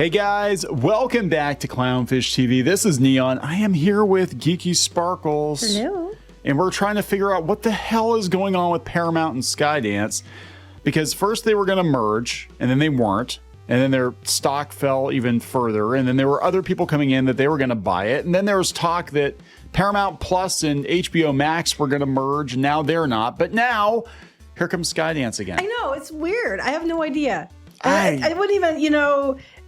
Hey guys, welcome back to Clownfish TV. This is Neon. I am here with Geeky Sparkles. Hello. And we're trying to figure out what the hell is going on with Paramount and Skydance. Because first they were going to merge, and then they weren't. And then their stock fell even further. And then there were other people coming in that they were going to buy it. And then there was talk that Paramount Plus and HBO Max were going to merge, and now they're not. But now, here comes Skydance again. I know, it's weird. I have no idea. I wouldn't even,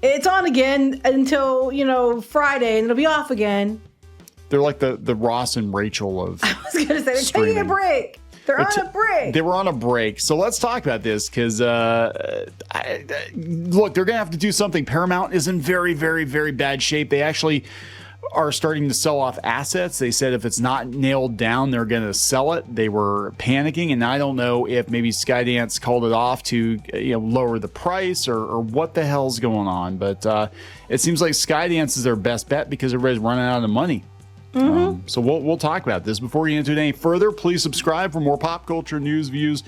it's on again until, Friday, and it'll be off again. They're like the Ross and Rachel of I was going to say, they're taking a break. They're on a break. They were on a break. So let's talk about this because, look, they're going to have to do something. Paramount is in very, very, very bad shape. They actually are starting to sell off assets. They said if it's not nailed down, they're going to sell it. They were panicking, and I don't know if maybe Skydance called it off to lower the price or what the hell's going on. But it seems like Skydance is their best bet because everybody's running out of money. So we'll talk about this. Before we get into it any further, please subscribe for more pop culture news, views,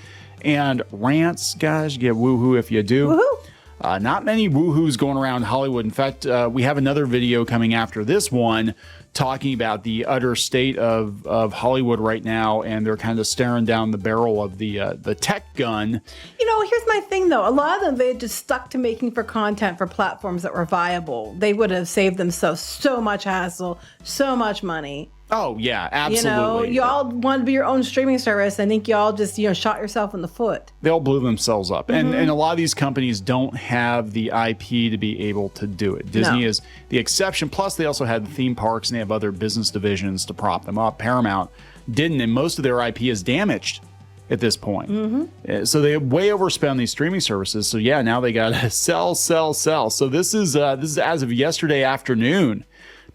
and rants. Guys, get woohoo if you do. Woohoo! Not many woohoos going around Hollywood. In fact, we have another video coming after this one talking about the utter state of Hollywood right now, and they're kind of staring down the barrel of the tech gun. Here's my thing, though. A lot of them, they just stuck to making for content for platforms that were viable. They would have saved themselves so much hassle, so much money. Oh, yeah, absolutely. Y'all want to be your own streaming service. I think y'all just, shot yourself in the foot. They all blew themselves up. And a lot of these companies don't have the IP to be able to do it. Disney is the exception. Plus, they also had the theme parks, and they have other business divisions to prop them up. Paramount didn't, and most of their IP is damaged at this point. So they way overspent on these streaming services. So, yeah, now they got to sell. So this is as of yesterday afternoon.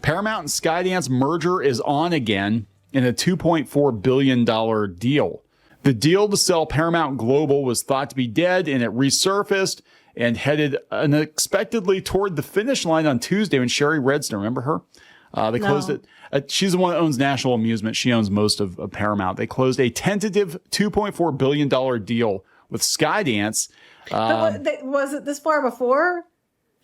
Paramount and Skydance merger is on again in a $2.4 billion deal. The deal to sell Paramount Global was thought to be dead, and it resurfaced and headed unexpectedly toward the finish line on Tuesday when Sherry Redstone, remember her? They closed it. She's the one that owns National Amusement. She owns most of Paramount. They closed a tentative $2.4 billion deal with Skydance. Was it this far before?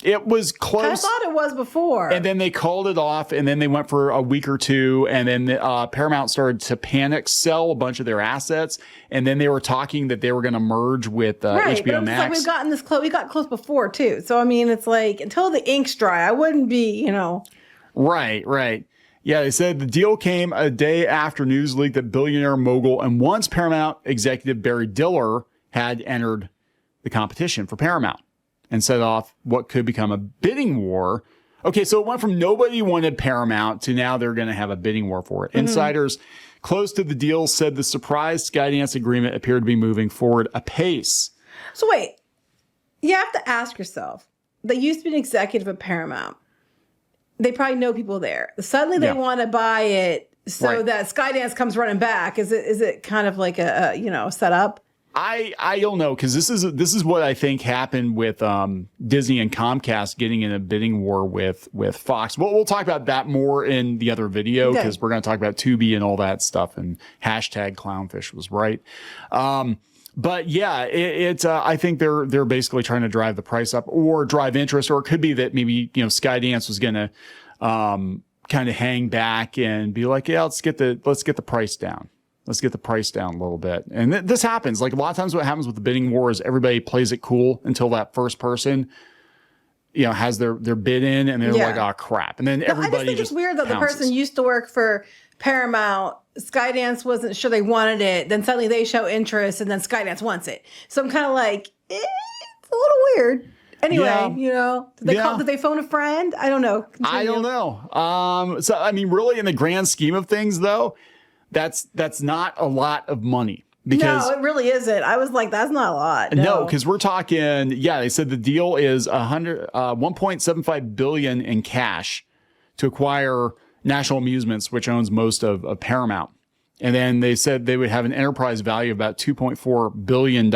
It was close. I thought it was before. And then they called it off, and then they went for a week or two, and then Paramount started to panic sell a bunch of their assets, and then they were talking that they were going to merge with HBO Max. Like we've gotten this close. We got close before, too. So, I mean, it's like, until the ink's dry, I wouldn't be, Right. Yeah, they said the deal came a day after news leaked that billionaire mogul and once Paramount executive Barry Diller had entered the competition for Paramount and set off what could become a bidding war. Okay, so it went from nobody wanted Paramount to now they're going to have a bidding war for it. Insiders close to the deal said the surprise Skydance agreement appeared to be moving forward apace. So wait, you have to ask yourself, they used to be an executive at Paramount. They probably know people there. Suddenly they want to buy it so that Skydance comes running back. Is it kind of like a setup? I don't know, because this is what I think happened with Disney and Comcast getting in a bidding war with Fox. We'll talk about that more in the other video because we're going to talk about Tubi and all that stuff, and hashtag Clownfish was right. But yeah, it's I think they're basically trying to drive the price up or drive interest, or it could be that maybe Skydance was going to kind of hang back and be like, yeah, let's get the price down. Let's get the price down a little bit. And this happens. Like a lot of times what happens with the bidding war is everybody plays it cool until that first person, has their bid in, and they're like, oh, crap. And then everybody I just think it's weird that pounces. The person used to work for Paramount. Skydance wasn't sure they wanted it. Then suddenly they show interest, and then Skydance wants it. So I'm kind of like, it's a little weird. Anyway, did they phone a friend? I don't know. Continue. I don't know. So, I mean, really in the grand scheme of things, though, that's not a lot of money. Because no, it really isn't. I was like, that's not a lot. No, because we're talking, they said the deal is $1.75 billion in cash to acquire National Amusements, which owns most of Paramount. And then they said they would have an enterprise value of about $2.4 billion.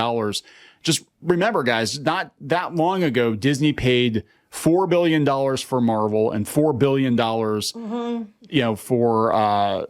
Just remember, guys, not that long ago, Disney paid $4 billion for Marvel and $4 billion, you know, for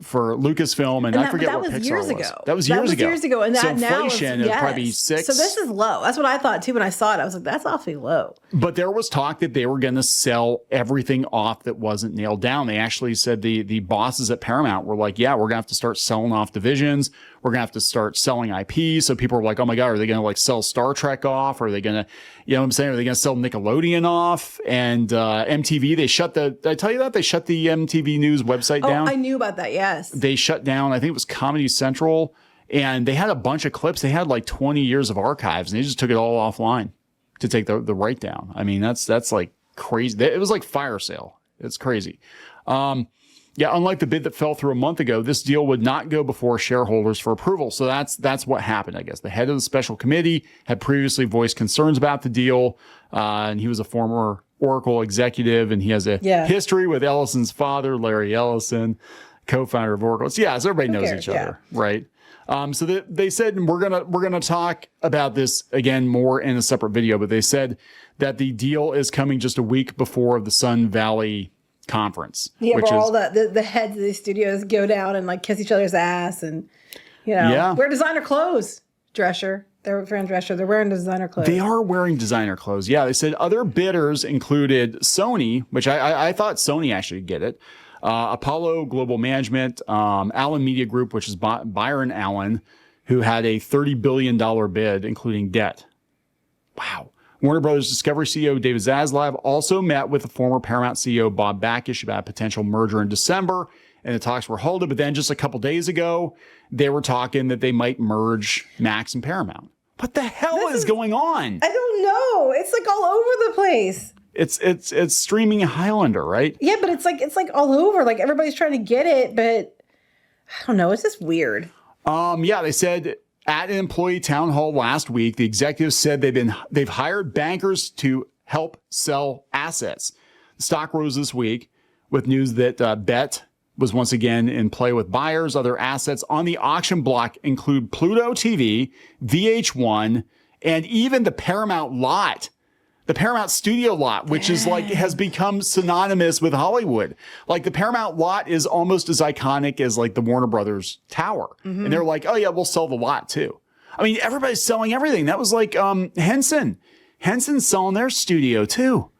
Lucasfilm, and I forget what Pixar was. That was years ago. And that so inflation now is probably 6. So this is low. That's what I thought too when I saw it. I was like, that's awfully low. But there was talk that they were going to sell everything off that wasn't nailed down. They actually said the bosses at Paramount were like, yeah, we're going to have to start selling off divisions. We're going to have to start selling IP. So people were like, oh my God, are they going to like sell Star Trek off? Or are they going to, you know what I'm saying? Are they going to sell Nickelodeon off? And MTV, did I tell you that? They shut the MTV News website down. I knew about that, yes. They shut down, I think it was Comedy Central, and they had a bunch of clips. They had like 20 years of archives, and they just took it all offline to take the write down. I mean, that's like crazy. It was like fire sale. It's crazy. Yeah, unlike the bid that fell through a month ago, this deal would not go before shareholders for approval. So that's what happened, I guess. The head of the special committee had previously voiced concerns about the deal, and he was a former Oracle executive, and he has a history with Ellison's father, Larry Ellison, co-founder of Oracle. So, so everybody knows each other, right? So they said, and we're gonna talk about this again more in a separate video, but they said that the deal is coming just a week before the Sun Valley conference. Yeah, where all the heads of these studios go down and like kiss each other's ass and, you know, wear designer clothes. Drescher. They're wearing Drescher. They're wearing designer clothes. They are wearing designer clothes. Yeah, they said other bidders included Sony, which I thought Sony actually get it. Apollo Global Management, Allen Media Group, which is Byron Allen, who had a $30 billion bid, including debt. Wow. Warner Brothers Discovery CEO David Zaslav also met with the former Paramount CEO Bob Bakish about a potential merger in December, and the talks were halted. But then just a couple days ago, they were talking that they might merge Max and Paramount. What the hell is going on? I don't know. It's like all over the place. It's streaming Highlander, right? Yeah, but it's like all over. Like everybody's trying to get it, but I don't know. It's just weird. Yeah, they said at an employee town hall last week, the executives said they've hired bankers to help sell assets. The stock rose this week with news that BET was once again in play with buyers. Other assets on the auction block include Pluto TV, VH1, and even the Paramount Lot. The Paramount Studio Lot, which is like, has become synonymous with Hollywood. Like the Paramount Lot is almost as iconic as like the Warner Brothers Tower. And they're like, oh yeah, we'll sell the lot too. I mean, everybody's selling everything. That was like Henson. Henson's selling their studio too.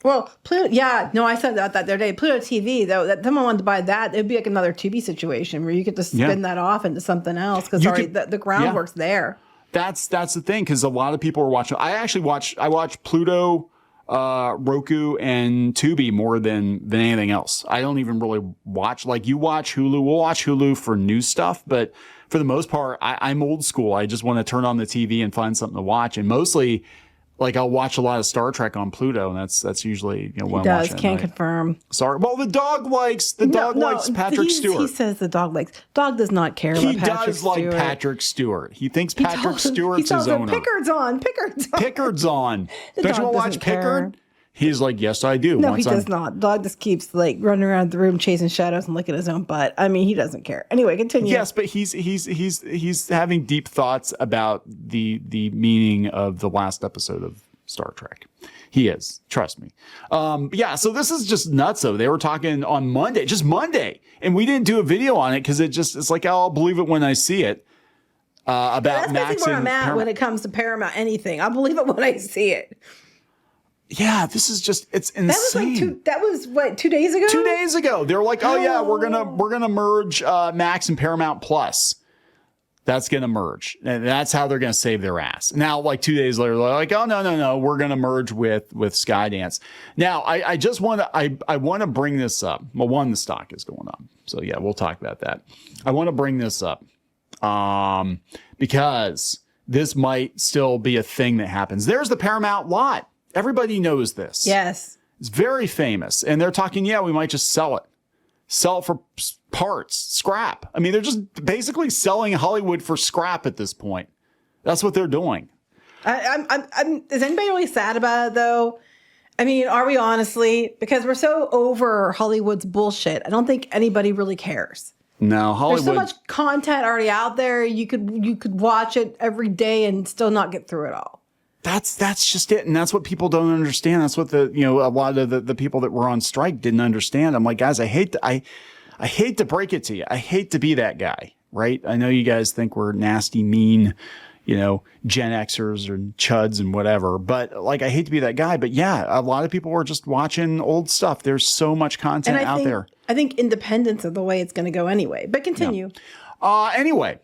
Well, Pluto, I said that the other day. Pluto TV, though, that someone wanted to buy that, it'd be like another Tubi situation where you could just spin that off into something else because the groundwork's there. That's the thing, because a lot of people are watching. I watch Pluto, Roku, and Tubi more than anything else. I don't even really watch. Like you watch Hulu. We'll watch Hulu for new stuff, but for the most part, I'm old school. I just want to turn on the TV and find something to watch, and mostly, like I'll watch a lot of Star Trek on Pluto, and that's usually what I'm watching. Can't confirm. Sorry. Well, the dog likes Patrick Stewart. He says the dog likes. Dog does not care about Patrick Stewart. He does like Patrick Stewart. He thinks Patrick Stewart's his owner. Pickard's on. Pickard's on. Don't you want to watch Pickard? He's like, yes, I do. No, he does not. Dog just keeps like running around the room chasing shadows and licking his own butt. I mean, he doesn't care. Anyway, continue. Yes, but he's having deep thoughts about the meaning of the last episode of Star Trek. He is. Trust me. So this is just nuts, though. They were talking on Monday, just Monday, and we didn't do a video on it because it's like, I'll believe it when I see it. About Max and Paramount. That's where I'm at when it comes to Paramount anything. I'll believe it when I see it. Yeah, this is just, it's insane. That was 2 days ago? 2 days ago. They were like, oh yeah, we're gonna merge Max and Paramount Plus. That's gonna merge. And that's how they're gonna save their ass. Now, like 2 days later, they're like, oh no, we're gonna merge with Skydance. Now, I just wanna bring this up. Well, one, the stock is going up. So yeah, we'll talk about that. I want to bring this up because this might still be a thing that happens. There's the Paramount Lot. Everybody knows this. Yes. It's very famous. And they're talking, we might just sell it. Sell it for parts, scrap. I mean, they're just basically selling Hollywood for scrap at this point. That's what they're doing. Is anybody really sad about it, though? I mean, are we honestly? Because we're so over Hollywood's bullshit. I don't think anybody really cares. No, Hollywood. There's so much content already out there. You could watch it every day and still not get through it all. That's just it. And that's what people don't understand. That's what a lot of the people that were on strike didn't understand. I'm like, guys, I hate to break it to you. I hate to be that guy, right? I know you guys think we're nasty, mean, Gen Xers or chuds and whatever, but like, I hate to be that guy, but yeah, a lot of people are just watching old stuff. There's so much content out there. I think independence is the way it's going to go anyway, but continue. Anyway.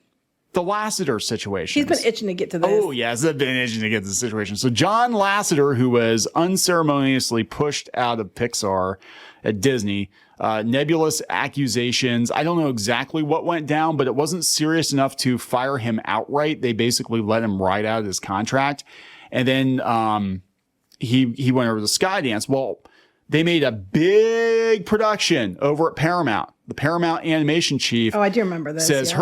The Lasseter situation. He's been itching to get to this. Oh, yes, I've been itching to get to the situation. So John Lasseter, who was unceremoniously pushed out of Pixar at Disney, nebulous accusations. I don't know exactly what went down, but it wasn't serious enough to fire him outright. They basically let him ride out his contract. And then he went over to Skydance. Well, they made a big production over at Paramount. The Paramount animation chief. Oh, I do remember this. Says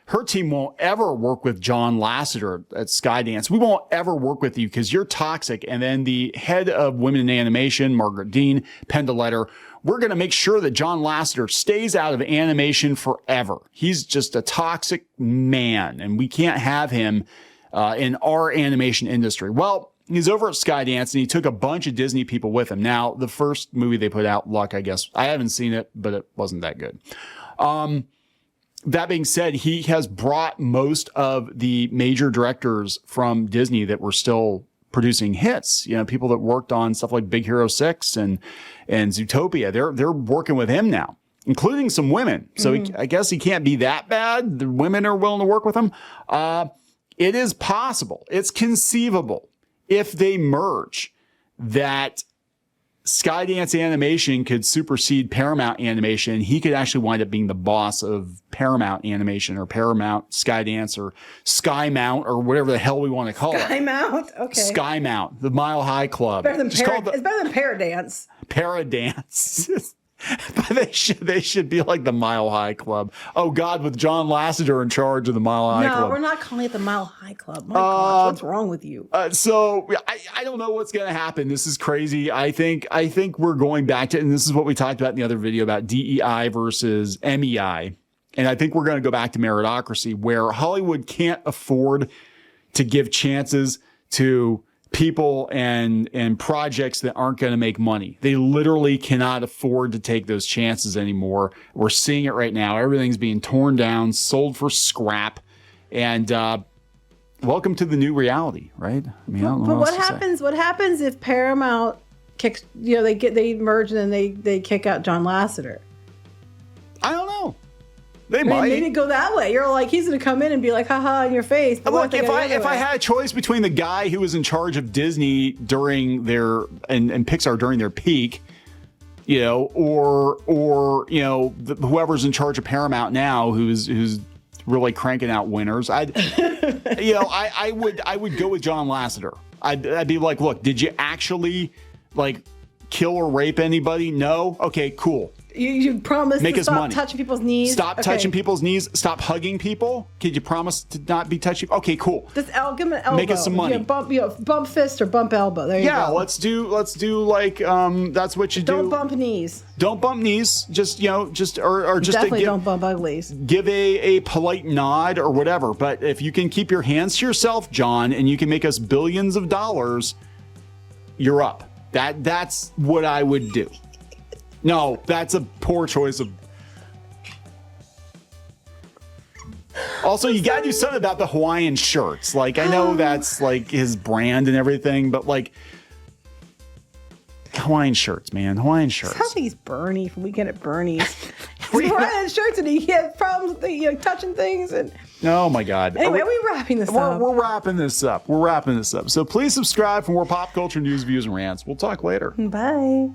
her team won't ever work with John Lasseter at Skydance. We won't ever work with you because you're toxic. And then the head of women in animation, Margaret Dean, penned a letter. We're going to make sure that John Lasseter stays out of animation forever. He's just a toxic man, and we can't have him in our animation industry. Well, he's over at Skydance, and he took a bunch of Disney people with him. Now, the first movie they put out, Luck, I guess, I haven't seen it, but it wasn't that good. That being said, he has brought most of the major directors from Disney that were still producing hits. People that worked on stuff like Big Hero 6 and Zootopia. They're working with him now, including some women. So I guess he can't be that bad. The women are willing to work with him. It is possible. It's conceivable if they merge that Skydance Animation could supersede Paramount Animation. He could actually wind up being the boss of Paramount Animation or Paramount Skydance or Skymount or whatever the hell we want to call it. Skymount? Okay. Skymount, the Mile High Club. It's better than Paradance. Paradance. But they should be like the Mile High Club. Oh, God, with John Lasseter in charge of the Mile High Club. No, we're not calling it the Mile High Club. My gosh, what's wrong with you? So I don't know what's going to happen. This is crazy. I think we're going back to, and this is what we talked about in the other video about DEI versus MEI. And I think we're going to go back to meritocracy, where Hollywood can't afford to give chances to people and projects that aren't going to make money. They literally cannot afford to take those chances anymore. We're seeing it right now. Everything's being torn down, sold for scrap, and welcome to the new reality, right? I mean, I don't know what happens? What happens if Paramount kicks? They merge and then they kick out John Lasseter. I don't know. They might. Maybe go that way. You're like, he's going to come in and be like, haha, in your face. But look, if I had a choice between the guy who was in charge of Disney during their and Pixar during their peak, or whoever's in charge of Paramount now, who's really cranking out winners, I would go with John Lasseter. I'd be like, look, did you actually kill or rape anybody? No. Okay, cool. You promise to stop touching people's knees? Stop touching people's knees. Stop hugging people. Could you promise to not be touching? Okay, cool. Just give him an elbow. Make us some money. Bump fist or bump elbow. There you go. Yeah, let's do that's what you do. Don't bump knees. Don't bump knees. Just Definitely don't bump uglies. Give a polite nod or whatever. But if you can keep your hands to yourself, John, and you can make us billions of dollars, you're up. That's what I would do. No, that's a poor choice of. Also, you gotta do something about the Hawaiian shirts. I know that's his brand and everything, but Hawaiian shirts, man. Hawaiian shirts. Sounds like he's Bernie from Weekend at Bernie's. He's Hawaiian shirts and he has problems with touching things and. Oh my God. Anyway, are we wrapping this up? We're wrapping this up. So please subscribe for more pop culture news, views, and rants. We'll talk later. Bye.